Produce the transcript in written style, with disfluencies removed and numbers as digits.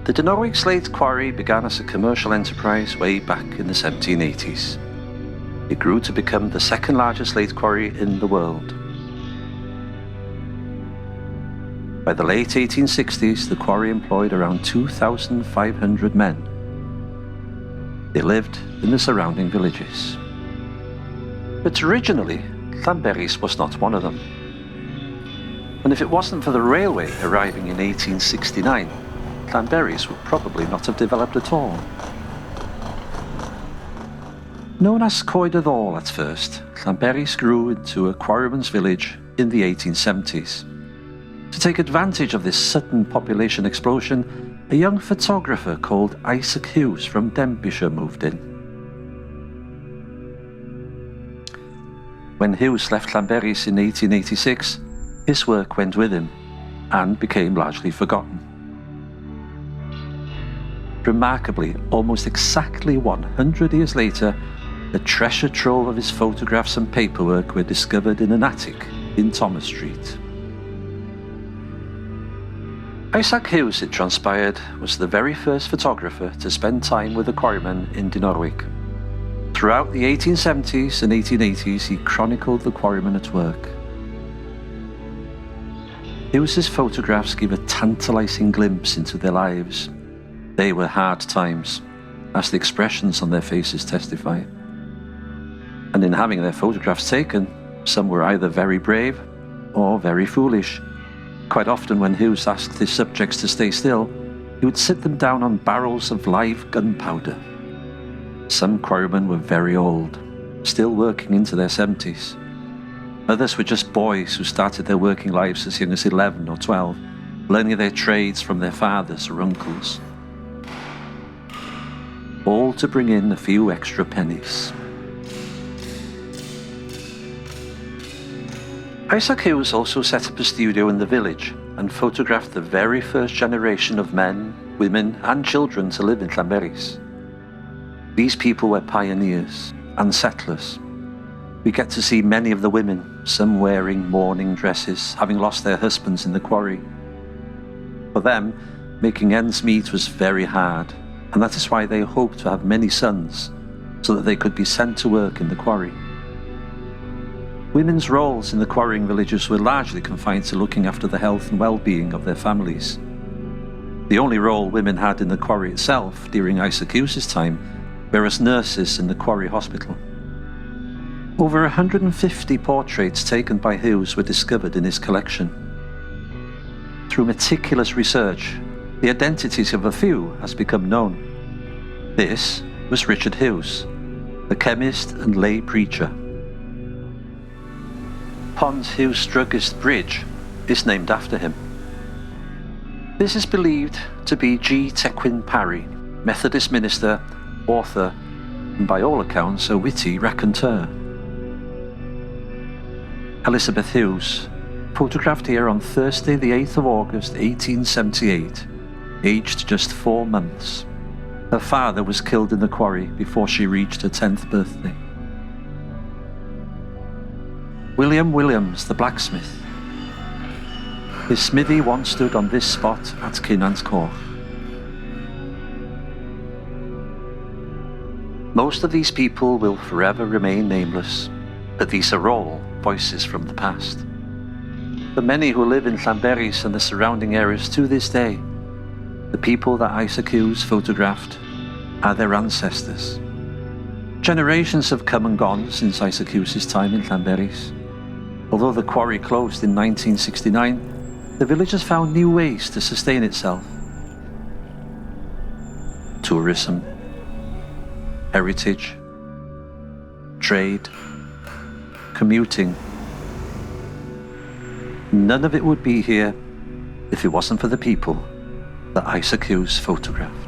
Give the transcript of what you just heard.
The Dinorwig Slate quarry began as a commercial enterprise way back in the 1780s. It grew to become the second largest slate quarry in the world. By the late 1860s, the quarry employed around 2,500 men. They lived in the surrounding villages. But originally, Llanberis was not one of them. And if it wasn't for the railway arriving in 1869, Llanberis would probably not have developed at all. Known as Coed All at first, Llanberis grew into a quarryman's village in the 1870s. To take advantage of this sudden population explosion, a young photographer called Issac Hughes from Denbighshire moved in. When Hughes left Llanberis in 1886, his work went with him and became largely forgotten. Remarkably, almost exactly 100 years later, the treasure trove of his photographs and paperwork were discovered in an attic in Thomas Street. Issac Hughes, it transpired, was the very first photographer to spend time with the quarrymen in Dinorwig. Throughout the 1870s and 1880s, he chronicled the quarrymen at work. Hughes's photographs give a tantalizing glimpse into their lives. They were hard times, as the expressions on their faces testify. And in having their photographs taken, some were either very brave or very foolish. Quite often when Hughes asked his subjects to stay still, he would sit them down on barrels of live gunpowder. Some quarrymen were very old, still working into their 70s. Others were just boys who started their working lives as young as 11 or 12, learning their trades from their fathers or uncles. All to bring in a few extra pennies. Issac Hughes also set up a studio in the village and photographed the very first generation of men, women and children to live in Llanberis. These people were pioneers and settlers. We get to see many of the women, some wearing mourning dresses, having lost their husbands in the quarry. For them, making ends meet was very hard, and that is why they hoped to have many sons, so that they could be sent to work in the quarry. Women's roles in the quarrying villages were largely confined to looking after the health and well-being of their families. The only role women had in the quarry itself during Issac Hughes' time were as nurses in the quarry hospital. Over 150 portraits taken by Hughes were discovered in his collection. Through meticulous research, the identities of a few has become known. This was Richard Hughes, the chemist and lay preacher. Pont Hughes Druggist Bridge is named after him. This is believed to be G. Tequin Parry, Methodist minister, author, and by all accounts a witty raconteur. Elizabeth Hughes, photographed here on Thursday the 8th of August 1878, aged just 4 months. Her father was killed in the quarry before she reached her 10th birthday. William Williams, the blacksmith. His smithy once stood on this spot at Cynant Coch. Most of these people will forever remain nameless, but these are all voices from the past. The many who live in Llanberis and the surrounding areas to this day, the people that Issac Hughes photographed, are their ancestors. Generations have come and gone since Issac Hughes' time in Llanberis. Although the quarry closed in 1969, the village has found new ways to sustain itself. Tourism, heritage, trade, commuting. None of it would be here if it wasn't for the people that Issac Hughes photographed.